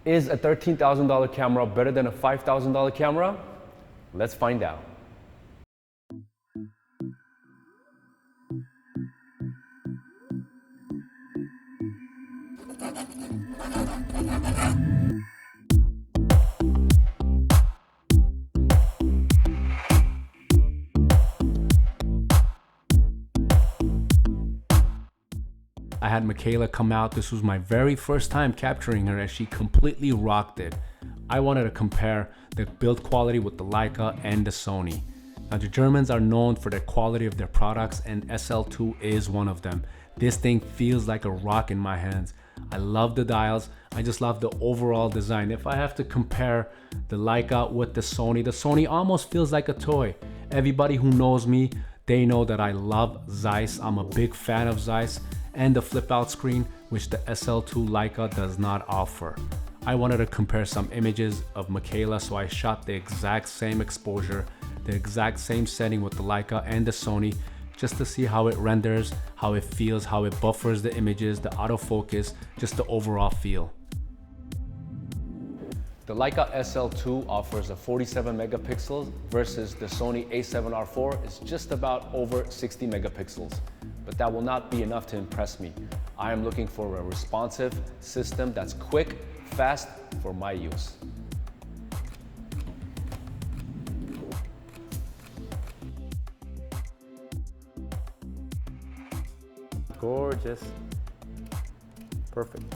Is a $13,000 camera better than a $5,000 camera? Let's find out. I had Michaela come out. This was my very first time capturing her and she completely rocked it. I wanted to compare the build quality with the Leica and the Sony. Now the Germans are known for the quality of their products and SL2 is one of them. This thing feels like a rock in my hands. I love the dials. I just love the overall design. If I have to compare the Leica with the Sony almost feels like a toy. Everybody who knows me, they know that I love Zeiss. I'm a big fan of Zeiss and the flip out screen, which the SL2 Leica does not offer. I wanted to compare some images of Michaela, so I shot the exact same exposure, the exact same setting with the Leica and the Sony, just to see how it renders, how it feels, how it buffers the images, the autofocus, just the overall feel. The Leica SL2 offers a 47 megapixels versus the Sony a7r4 is just about over 60 megapixels. But that will not be enough to impress me. I am looking for a responsive system that's quick, fast for my use. Gorgeous. Perfect.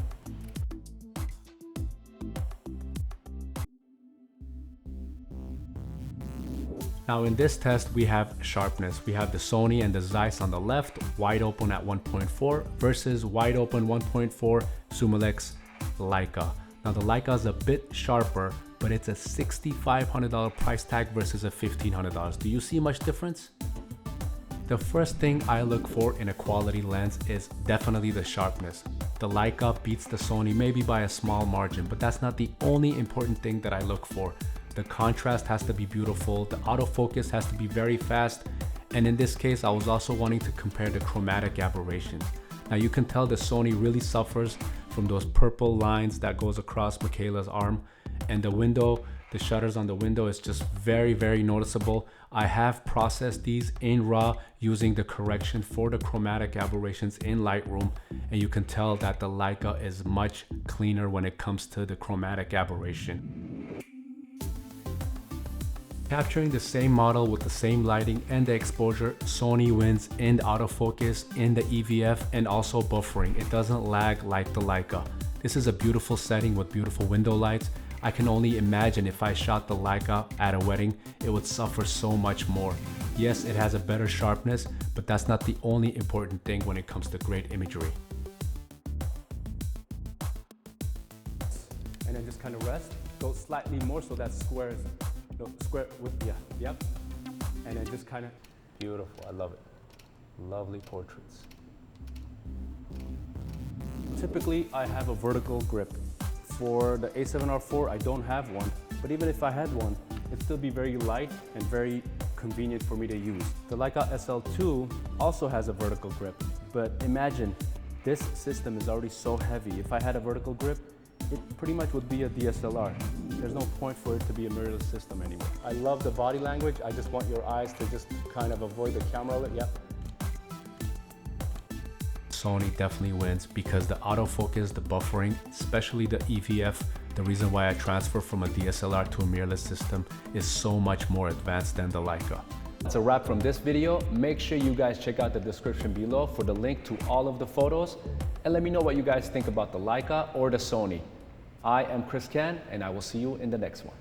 Now in this test, we have sharpness. We have the Sony and the Zeiss on the left, wide open at 1.4 versus wide open 1.4 Summilux Leica. Now the Leica is a bit sharper, but it's a $6,500 price tag versus a $1,500. Do you see much difference? The first thing I look for in a quality lens is definitely the sharpness. The Leica beats the Sony maybe by a small margin, but that's not the only important thing that I look for. The contrast has to be beautiful, the autofocus has to be very fast, and in this case I was also wanting to compare the chromatic aberration. Now you can tell the Sony really suffers from those purple lines that goes across Michaela's arm, and the window, the shutters on the window is just very noticeable. I have processed these in RAW using the correction for the chromatic aberrations in Lightroom, and you can tell that the Leica is much cleaner when it comes to the chromatic aberration. Capturing the same model with the same lighting and the exposure, Sony wins in autofocus, in the EVF, and also buffering. It doesn't lag like the Leica. This is a beautiful setting with beautiful window lights. I can only imagine if I shot the Leica at a wedding, it would suffer so much more. Yes, it has a better sharpness, but that's not the only important thing when it comes to great imagery. And then just kind of rest, go slightly more so that squares. No, square with, yeah, yep. And then just kind of, beautiful, I love it. Lovely portraits. Typically, I have a vertical grip. For the a7r4, I don't have one, but even if I had one, it'd still be very light and very convenient for me to use. The Leica SL2 also has a vertical grip, but imagine, this system is already so heavy. If I had a vertical grip, it pretty much would be a DSLR. There's no point for it to be a mirrorless system anymore. I love the body language. I just want your eyes to just kind of avoid the camera. Yep. Sony definitely wins because the autofocus, the buffering, especially the EVF, the reason why I transfer from a DSLR to a mirrorless system is so much more advanced than the Leica. That's a wrap from this video. Make sure you guys check out the description below for the link to all of the photos and let me know what you guys think about the Leica or the Sony. I am Chris Can, and I will see you in the next one.